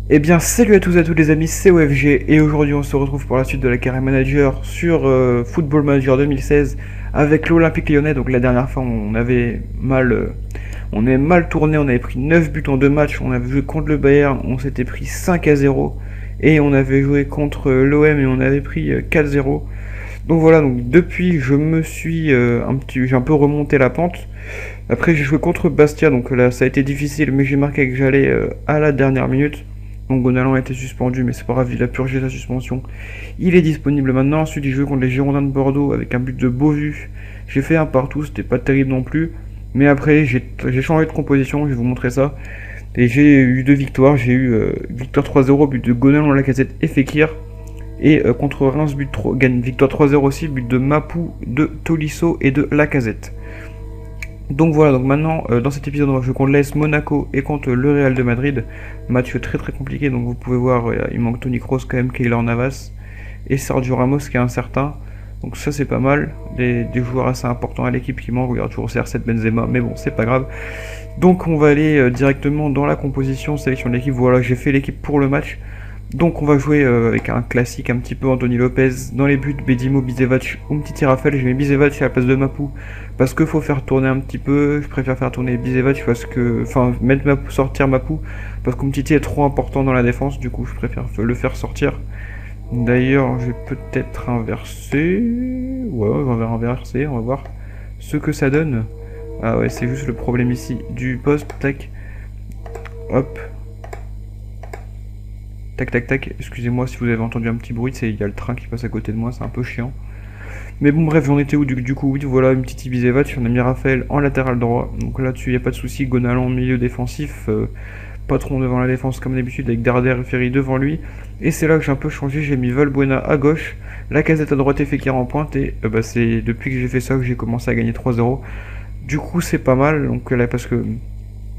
Eh bien, salut à tous et à tous les amis, c'est OFG et aujourd'hui on se retrouve pour la suite de la carrière manager sur Football Manager 2016 avec l'Olympique Lyonnais. Donc la dernière fois on est mal tourné, on avait pris 9 buts en 2 matchs, on avait joué contre le Bayern, on s'était pris 5-0 et on avait joué contre l'OM et on avait pris 4-0. Donc voilà, donc depuis j'ai un peu remonté la pente. Après j'ai joué contre Bastia, donc là ça a été difficile, mais j'ai marqué que j'allais à la dernière minute. Donc Gonalon a été suspendu, mais c'est pas grave, il a purgé sa suspension. Il est disponible maintenant. Ensuite, j'ai joué contre les Girondins de Bordeaux avec un but de Beauvu. J'ai fait un partout, c'était pas terrible non plus. Mais après, j'ai changé de composition, je vais vous montrer ça. Et j'ai eu deux victoires. J'ai eu victoire 3-0, but de Gonalon, Lacazette et Fekir. Et contre Reims, gagne victoire 3-0 aussi, but de Mapou, de Tolisso et de Lacazette. Donc voilà, donc maintenant dans cet épisode on va jouer contre l'AS Monaco et contre le Real de Madrid. Match très très compliqué, donc vous pouvez voir, il manque Toni Kroos quand même, Keylor Navas et Sergio Ramos qui est incertain. Donc ça c'est pas mal, des joueurs assez importants à l'équipe qui manquent, regarde toujours CR7 Benzema, mais bon c'est pas grave. Donc on va aller directement dans la composition, sélection de l'équipe, voilà j'ai fait l'équipe pour le match. Donc on va jouer avec un classique un petit peu Anthony Lopez. Dans les buts, Bedimo, Bizevac, Umtiti, Raphaël. Je mets Bizevac à la place de Mapou parce qu'il faut faire tourner un petit peu. Je préfère faire tourner Bizevac parce que... Enfin, mettre Mapou, sortir Mapou parce qu'Umtiti est trop important dans la défense. Du coup, je préfère le faire sortir. D'ailleurs, je vais peut-être inverser. Ouais, on va inverser, on va voir ce que ça donne. Ah ouais, c'est juste le problème ici du poste. Tac. Hop. Tac tac tac, excusez-moi si vous avez entendu un petit bruit, il y a le train qui passe à côté de moi, c'est un peu chiant. Mais bon bref, j'en étais où du coup, oui, voilà, une petite Ibisevac, on a mis Raphaël en latéral droit, donc là-dessus il n'y a pas de souci, Gonalon milieu défensif, patron devant la défense comme d'habitude avec Darder et Ferry devant lui. Et c'est là que j'ai un peu changé, j'ai mis Valbuena à gauche, Lacazette à droite et Fekir en pointe, et c'est depuis que j'ai fait ça que j'ai commencé à gagner 3-0. Du coup c'est pas mal, donc là parce que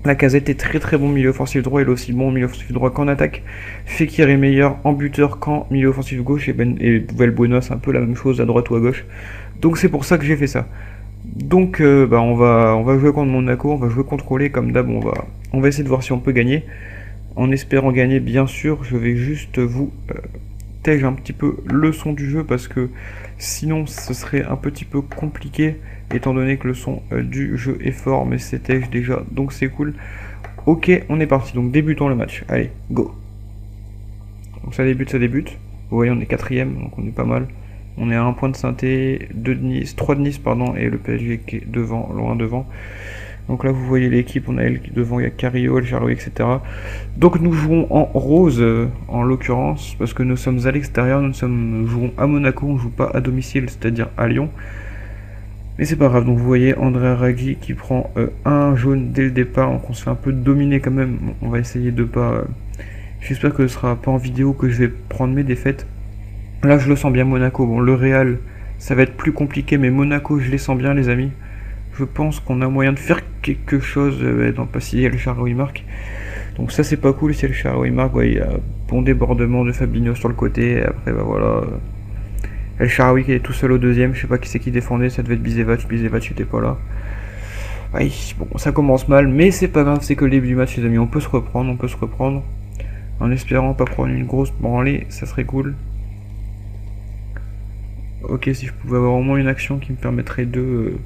Lacazette est très très bon milieu offensif droit, il est aussi bon milieu offensif droit qu'en attaque. Fekir est meilleur en buteur qu'en milieu offensif gauche, et Valbuena c'est un peu la même chose à droite ou à gauche. Donc c'est pour ça que j'ai fait ça. Donc on va jouer contre Monaco, on va jouer contrôlé comme d'hab, on va essayer de voir si on peut gagner. En espérant gagner bien sûr, je vais juste vous tège un petit peu le son du jeu parce que sinon ce serait un petit peu compliqué étant donné que le son du jeu est fort, mais c'est tège déjà donc c'est cool. Ok, on est parti, donc débutons le match, allez, go. Donc ça débute. Vous voyez on est quatrième, donc on est pas mal. On est à un point de Saint-Étienne, 3 de Nice pardon, et le PSG qui est devant, loin devant. Donc là, vous voyez l'équipe, on a elle qui devant, il y a Carillo, El Charoui, etc. Donc nous jouons en rose, en l'occurrence, parce que nous sommes à l'extérieur, nous jouons à Monaco, on joue pas à domicile, c'est-à-dire à Lyon. Mais c'est pas grave, donc vous voyez Andrea Raggi qui prend un jaune dès le départ, donc on se fait un peu dominer quand même. On va essayer de pas... J'espère que ce sera pas en vidéo que je vais prendre mes défaites. Là, je le sens bien Monaco. Bon, le Real, ça va être plus compliqué, mais Monaco, je les sens bien, les amis. Je pense qu'on a moyen de faire quelque chose dans pas si El Shaarawy marque. Donc ça c'est pas cool si El Shaarawy marque, ouais, il y a bon débordement de Fabinho sur le côté, et après voilà. El Shaarawy qui est tout seul au deuxième, je sais pas qui c'est qui défendait, ça devait être Bizevac était pas là. Aïe, bon ça commence mal, mais c'est pas grave, c'est que le début du match les amis, on peut se reprendre. En espérant pas prendre une grosse branlée, ça serait cool. Ok, si je pouvais avoir au moins une action qui me permettrait de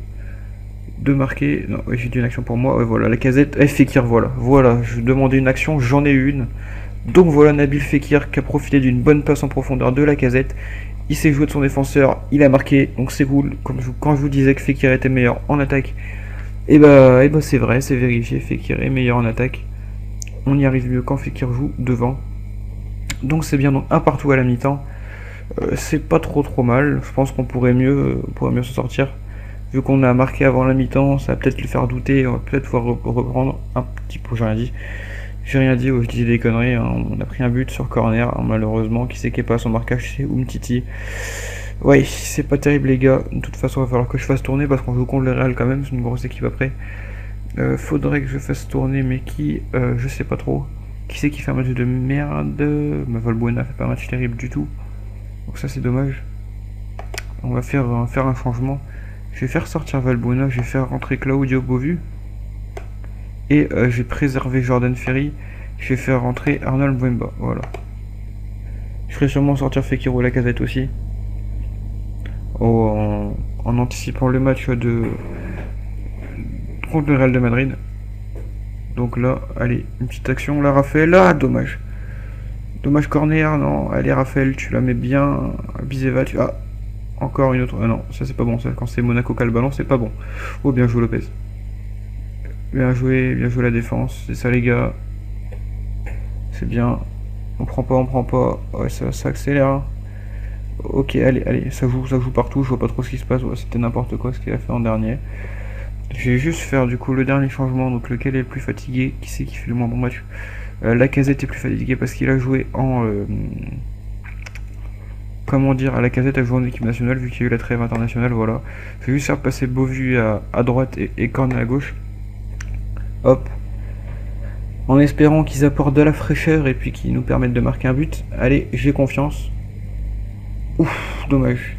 marquer. Non, ouais, j'ai dit une action pour moi. Ouais, voilà, Lacazette, Fekir, voilà. Je demandais une action, j'en ai eu une. Donc voilà, Nabil Fekir qui a profité d'une bonne passe en profondeur de Lacazette. Il s'est joué de son défenseur, il a marqué, donc c'est cool. Quand je vous disais que Fekir était meilleur en attaque, et c'est vrai, c'est vérifié, Fekir est meilleur en attaque. On y arrive mieux quand Fekir joue devant. Donc c'est bien, donc un partout à la mi-temps. C'est pas trop mal, je pense qu'on pourrait mieux s'en sortir. Vu qu'on a marqué avant la mi-temps, ça va peut-être le faire douter, on va peut-être pouvoir reprendre un petit peu. J'ai rien dit, je disais des conneries, hein. On a pris un but sur corner, hein, malheureusement, qui c'est qui est pas à son marquage, c'est Umtiti. Ouais, c'est pas terrible les gars, de toute façon il va falloir que je fasse tourner parce qu'on joue contre le Real quand même, c'est une grosse équipe après. Faudrait que je fasse tourner, mais qui, je sais pas trop. Qui c'est qui fait un match de merde? Valbuena fait pas un match terrible du tout, donc ça c'est dommage. On va faire un changement. Je vais faire sortir Valbuena, je vais faire rentrer Claudio Beauvu. Et je vais préserver Jordan Ferry. Je vais faire rentrer Arnold Mbemba, voilà. Je ferai sûrement sortir Fekir ou Lacazette aussi. En anticipant le match contre le Real de Madrid. Donc là, allez, une petite action. Là, Raphaël, ah, dommage. Dommage corner, non. Allez, Raphaël, tu la mets bien. Bizeva, tu... Ah, encore une autre. Ah non, ça c'est pas bon. Ça, quand c'est Monaco qui a le ballon, c'est pas bon. Oh, bien joué Lopez. Bien joué la défense. C'est ça les gars. C'est bien. On prend pas. Ouais, ça accélère. Hein. Ok, allez, ça joue partout. Je vois pas trop ce qui se passe. Ouais, c'était n'importe quoi ce qu'il a fait en dernier. Je vais juste faire du coup le dernier changement. Donc lequel est le plus fatigué? Qui c'est qui fait le moins bon match? Lacazette est plus fatigué parce qu'il a joué en... comment dire, à Lacazette a joué en équipe nationale vu qu'il y a eu la trêve internationale, voilà. Je vais juste faire passer Beauvu à droite et Cornet à gauche. Hop. En espérant qu'ils apportent de la fraîcheur et puis qu'ils nous permettent de marquer un but. Allez, j'ai confiance. Ouf, dommage.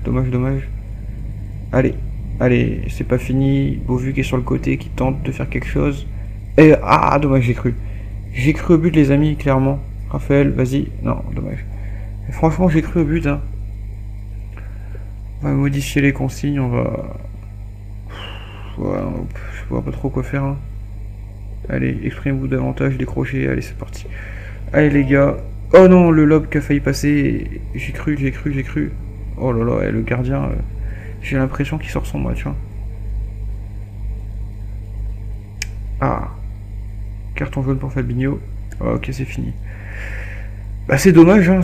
Allez, c'est pas fini. Beauvu qui est sur le côté, qui tente de faire quelque chose. Et ah, dommage, j'ai cru. J'ai cru au but, les amis, clairement. Raphaël, vas-y. Non, dommage. Et franchement, j'ai cru au but. Hein. On va modifier les consignes, on va... Ouais, je vois pas trop quoi faire. Hein. Allez, exprimez-vous davantage, décrochez. Allez, c'est parti. Allez, les gars. Oh non, le lob qui a failli passer. J'ai cru. Oh là là, le gardien... j'ai l'impression qu'il sort son match. Hein. Ah. Carton jaune pour Fabinho. Ok, c'est fini. Bah, c'est dommage, hein,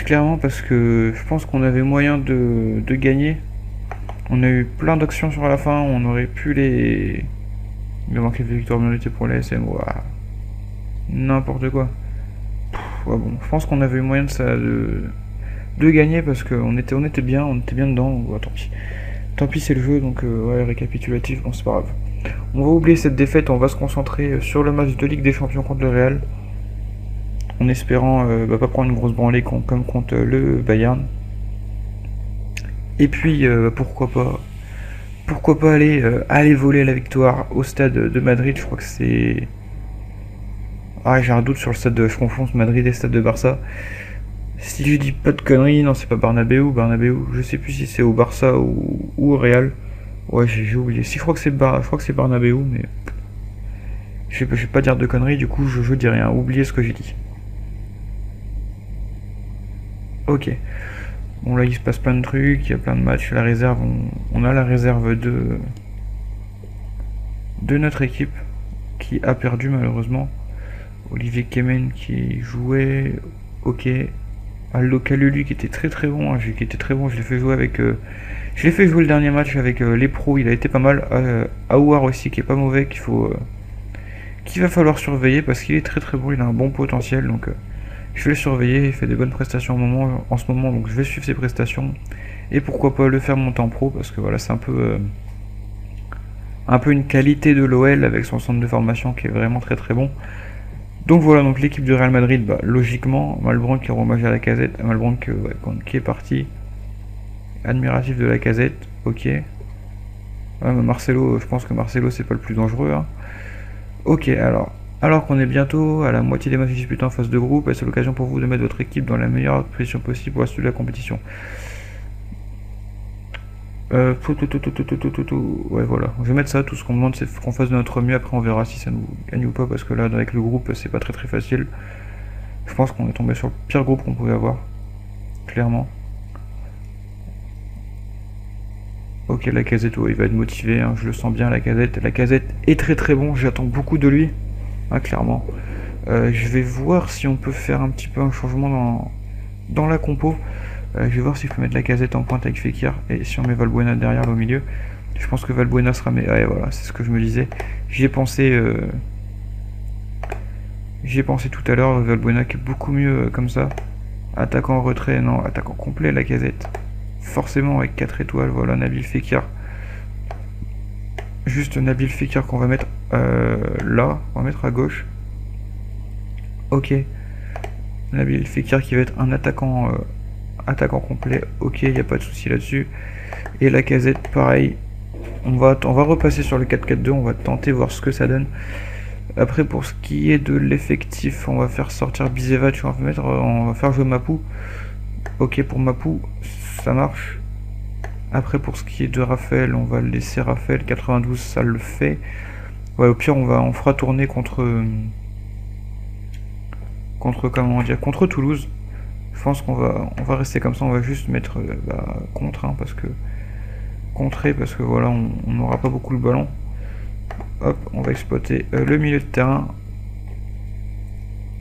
clairement, parce que je pense qu'on avait moyen de gagner. On a eu plein d'actions sur la fin, on aurait pu les... Il a manqué de victoire méritée pour la SM, ouah. N'importe quoi. Ouais, bon, je pense qu'on avait eu moyen de gagner parce qu'on était bien, dedans, ouais, tant pis. Tant pis, c'est le jeu, donc ouais, récapitulatif, bon, c'est pas grave. On va oublier cette défaite, on va se concentrer sur le match de Ligue des Champions contre le Real. En espérant pas prendre une grosse branlée comme contre le Bayern. Et puis, pourquoi pas aller voler la victoire au stade de Madrid. Je crois que c'est... Ah, j'ai un doute sur le stade de... Je confonds Madrid et le stade de Barça. Si je dis pas de conneries, non, c'est pas Bernabéu. Je sais plus si c'est au Barça ou au Real. Ouais, j'ai oublié. Si, je crois que c'est Bernabéu, mais... Je vais pas dire de conneries, du coup, je dis rien. Oubliez ce que j'ai dit. Ok. Bon, là, il se passe plein de trucs, il y a plein de matchs. La réserve, on a la réserve de notre équipe qui a perdu malheureusement. Olivier Kemen qui jouait. Ok. Aldo Kalulu qui était très bon. Hein, qui était très bon. Je l'ai fait jouer avec. Je l'ai fait jouer le dernier match avec les pros. Il a été pas mal. Aouar aussi qui est pas mauvais. Qu'il va falloir surveiller parce qu'il est très bon. Il a un bon potentiel donc. Je vais le surveiller, il fait des bonnes prestations en ce moment, donc je vais suivre ses prestations. Et pourquoi pas le faire monter en pro, parce que voilà, c'est un peu une qualité de l'OL avec son centre de formation qui est vraiment très bon. Donc voilà, donc l'équipe du Real Madrid, bah, logiquement, Malbranck qui rend hommage à Lacazette, Malbranck qui est parti. Admiratif de Lacazette, ok. Ouais, mais Marcelo, je pense que Marcelo c'est pas le plus dangereux. Hein. Ok, alors qu'on est bientôt à la moitié des matchs disputés en phase de groupe, c'est l'occasion pour vous de mettre votre équipe dans la meilleure position possible pour la suite de la compétition. Ouais, voilà. Je vais mettre ça. Tout ce qu'on demande, c'est qu'on fasse de notre mieux. Après, on verra si ça nous gagne ou pas, parce que là, avec le groupe, c'est pas très facile. Je pense qu'on est tombé sur le pire groupe qu'on pouvait avoir, clairement. Ok, Lacazette, il va être motivé. Hein, je le sens bien, Lacazette. Lacazette est très bon. J'attends beaucoup de lui. Ah, clairement. Je vais voir si on peut faire un petit peu un changement dans la compo. Je vais voir si je peux mettre Lacazette en pointe avec Fekir et si on met Valbuena derrière là, au milieu. Je pense que Valbuena sera... Ouais, voilà, c'est ce que je me disais. J'y ai pensé tout à l'heure. Valbuena qui est beaucoup mieux comme ça. Attaquant en retrait, non, attaquant complet Lacazette. Forcément avec 4 étoiles, voilà, Nabil Fekir. Juste Nabil Fekir qu'on va mettre là, on va mettre à gauche. Ok. Nabil Fekir qui va être un attaquant complet. Ok, il n'y a pas de souci là-dessus. Et Lacazette, pareil. On va repasser sur le 4-4-2, on va tenter voir ce que ça donne. Après, pour ce qui est de l'effectif, on va faire sortir Bisevac, on va faire jouer Mapou. Ok, pour Mapou, ça marche. Après, pour ce qui est de Raphaël, on va laisser Raphaël, 92, ça le fait. Ouais, au pire, on fera tourner contre Toulouse. Je pense qu'on va rester comme ça, on va juste mettre contre, hein, contrer, parce que voilà, on n'aura pas beaucoup le ballon. Hop, on va exploiter le milieu de terrain.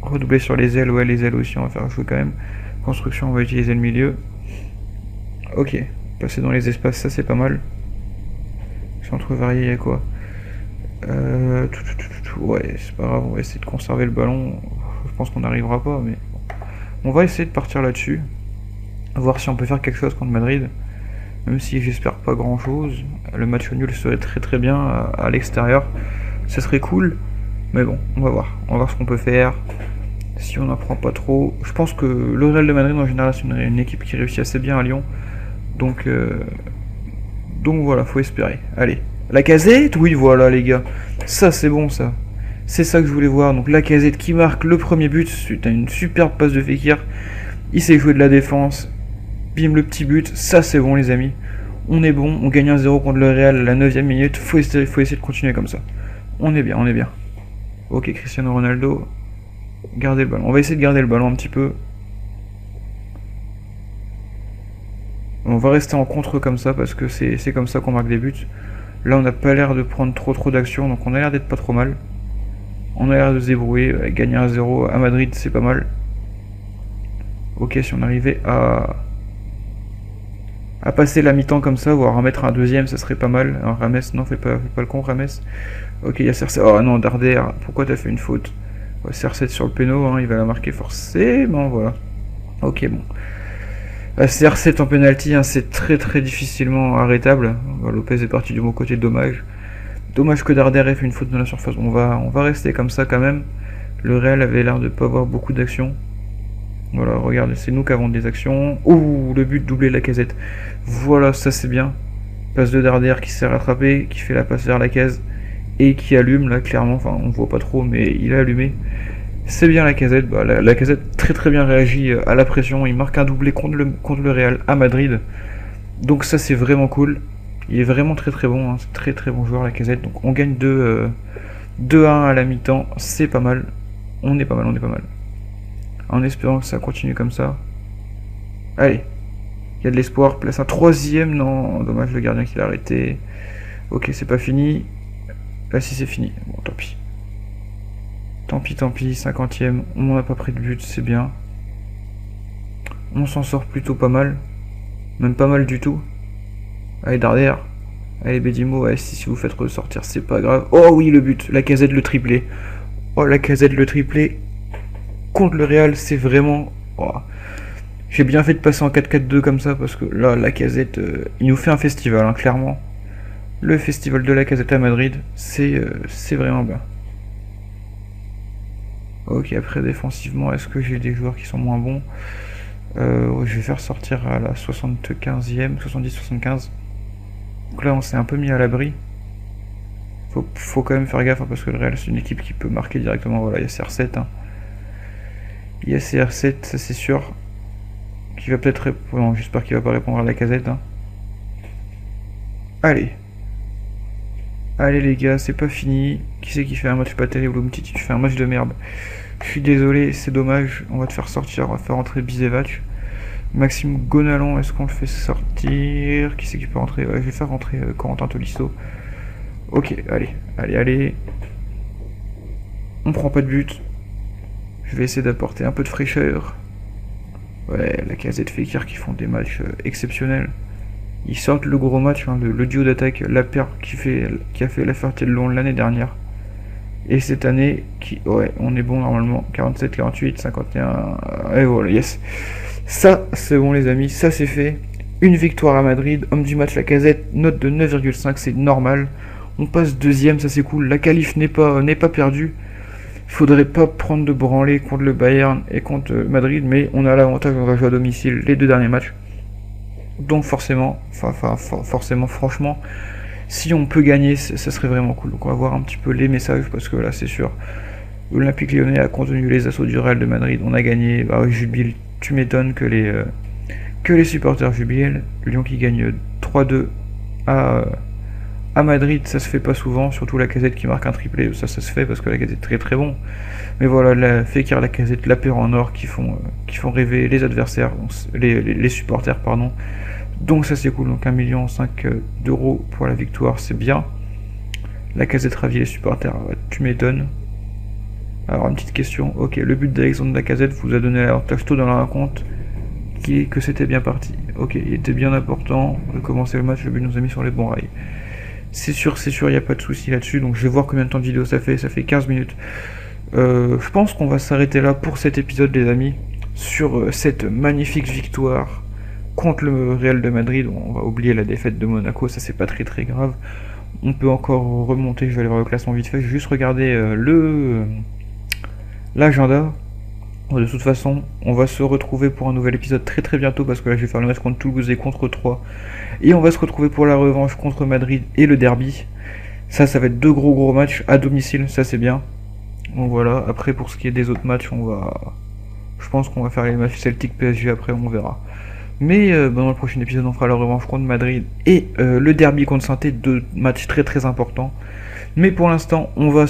Redoubler sur les ailes, ouais, les ailes aussi, on va faire jouer quand même. Construction, on va utiliser le milieu. Ok, passer dans les espaces, ça c'est pas mal. Centre varié, il y a quoi? Ouais, c'est pas grave, on va essayer de conserver le ballon. Je pense qu'on n'arrivera pas, mais on va essayer de partir là-dessus. Voir si on peut faire quelque chose contre Madrid. Même si j'espère pas grand-chose. Le match nul serait très très bien à l'extérieur. Ça serait cool. Mais bon, on va voir. On va voir ce qu'on peut faire. Si on n'en prend pas trop. Je pense que le Real de Madrid en général c'est une équipe qui réussit assez bien à Lyon. Donc voilà, faut espérer. Allez. Lacazette, oui voilà les gars. Ça c'est bon ça. C'est ça que je voulais voir. Donc Lacazette qui marque le premier but. C'est une superbe passe de Fekir. Il sait jouer de la défense. Bim, le petit but. Ça c'est bon les amis. On est bon. On gagne 1-0 contre le Real à la 9ème minute. Faut essayer de continuer comme ça. On est bien, on est bien. Ok, Cristiano Ronaldo. Gardez le ballon. On va essayer de garder le ballon un petit peu. On va rester en contre comme ça parce que c'est comme ça qu'on marque des buts. Là, on n'a pas l'air de prendre trop d'action, donc on a l'air d'être pas trop mal. On a l'air de se débrouiller. Gagner 1-0 à Madrid, c'est pas mal. Ok, si on arrivait à passer la mi-temps comme ça, voire à mettre un deuxième, ça serait pas mal. Alors Rames, non, fais pas le con, Rames. Ok, il y a CR7. Oh non, Darder, pourquoi t'as fait une faute? Ouais, CR7 sur le péno, hein, il va la marquer forcément, voilà. Ok, bon. CR7 en penalty, hein, c'est très difficilement arrêtable. Lopez est parti du bon côté, dommage. Dommage que Darder ait fait une faute dans la surface. On va rester comme ça quand même. Le Real avait l'air de pas avoir beaucoup d'actions. Voilà, regardez, c'est nous qui avons des actions. Ouh, le but doublé Lacazette. Voilà, ça c'est bien. Passe de Darder qui s'est rattrapé, qui fait la passe vers la case et qui allume là clairement. Enfin, on voit pas trop, mais il a allumé. C'est bien Lacazette. Lacazette très bien réagi à la pression. Il marque un doublé contre le Real à Madrid. Donc ça c'est vraiment cool. Il est vraiment très bon. Hein. C'est très bon joueur Lacazette. Donc on gagne 2-1 à la mi-temps. C'est pas mal. On est pas mal. En espérant que ça continue comme ça. Allez. Il y a de l'espoir. Place un troisième. Non, dommage le gardien qui l'a arrêté. Ok, c'est pas fini. Là si c'est fini. Bon, tant pis. Tant pis, 50ème, on n'a pas pris de but, c'est bien. On s'en sort plutôt pas mal. Même pas mal du tout. Allez, Darder. Allez, Bedimo, ouais, si vous faites ressortir, c'est pas grave. Oh oui, le but, Lacazette le triplé. Oh, Lacazette le triplé. Contre le Real, c'est vraiment... Oh. J'ai bien fait de passer en 4-4-2 comme ça, parce que là, Lacazette, il nous fait un festival, hein, clairement. Le festival de Lacazette à Madrid, c'est vraiment bien. Ok, après défensivement, est-ce que j'ai des joueurs qui sont moins bons? Je vais faire sortir à la 75e, 70-75. Donc là, on s'est un peu mis à l'abri. Faut quand même faire gaffe, hein, parce que le Real, c'est une équipe qui peut marquer directement. Voilà, il y a CR7. Hein. Il y a CR7, ça c'est sûr. Qui va peut-être répondre. Non, j'espère qu'il va pas répondre à la casette. Hein. Allez. Allez les gars, c'est pas fini. Qui c'est qui fait un match pas terrible? Umtiti, tu fais un match de merde. Je suis désolé, c'est dommage. On va te faire sortir, on va faire rentrer Bisevac. Maxime Gonalon, est-ce qu'on le fait sortir? Qui c'est qui peut rentrer? Ouais, je vais faire rentrer Corentin Tolisso. Ok, allez. On prend pas de but. Je vais essayer d'apporter un peu de fraîcheur. Ouais, la casette Fekir qui font des matchs exceptionnels. Ils sortent le gros match, hein, le duo d'attaque, la paire qui a fait la Ferté de Lyon l'année dernière. Et cette année, ouais, on est bon normalement. 47, 48, 51. Et voilà, yes. Ça, c'est bon les amis, ça c'est fait. Une victoire à Madrid, homme du match Lacazette, note de 9,5, c'est normal. On passe deuxième, ça c'est cool. La qualif n'est pas perdue. Faudrait pas prendre de branlée contre le Bayern et contre Madrid, mais on a l'avantage, on va jouer à domicile les deux derniers matchs. Donc forcément, franchement, Si on peut gagner, ça serait vraiment cool. Donc on va voir un petit peu les messages, parce que là c'est sûr, l'Olympique Lyonnais a contenu les assauts du Real de Madrid, on a gagné, bah jubile, tu m'étonnes que les supporters jubilent. Lyon qui gagne 3-2 à, à Madrid, ça se fait pas souvent, surtout la Lacazette qui marque un triplé, ça se fait parce que la Lacazette est très très bon. Mais voilà, Fekir, la Lacazette, la paire en or qui font rêver les adversaires, les supporters, pardon. Donc ça c'est cool, donc 1,5 million d'euros pour la victoire, c'est bien. La Lacazette ravit les supporters, tu m'étonnes. Alors une petite question, ok, le but d'Alexandre Lacazette vous a donné l'avantage tôt dans la rencontre, que c'était bien parti. Ok, il était bien important de commencer le match, le but nous a mis sur les bons rails. C'est sûr, il n'y a pas de souci là-dessus, donc je vais voir combien de temps de vidéo ça fait 15 minutes. Je pense qu'on va s'arrêter là pour cet épisode les amis, sur cette magnifique victoire contre le Real de Madrid. On va oublier la défaite de Monaco, ça c'est pas très très grave. On peut encore remonter, je vais aller voir le classement vite fait, je vais juste regarder l'agenda. De toute façon, on va se retrouver pour un nouvel épisode très très bientôt, parce que là je vais faire le match contre Toulouse et contre 3. Et on va se retrouver pour la revanche contre Madrid et le derby. Ça va être deux gros matchs à domicile, ça c'est bien. Donc voilà, après pour ce qui est des autres matchs, je pense qu'on va faire les matchs Celtic PSG après, on verra. Mais dans le prochain épisode, on fera la revanche contre Madrid et le derby contre Saint-Étienne, deux matchs très très importants. Mais pour l'instant, on va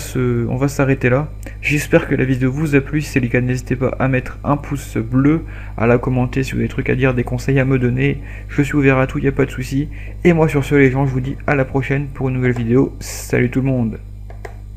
s'arrêter là. J'espère que la vidéo vous a plu. Si c'est le cas, n'hésitez pas à mettre un pouce bleu, à la commenter si vous avez des trucs à dire, des conseils à me donner. Je suis ouvert à tout, il n'y a pas de souci. Et moi sur ce les gens, je vous dis à la prochaine pour une nouvelle vidéo. Salut tout le monde.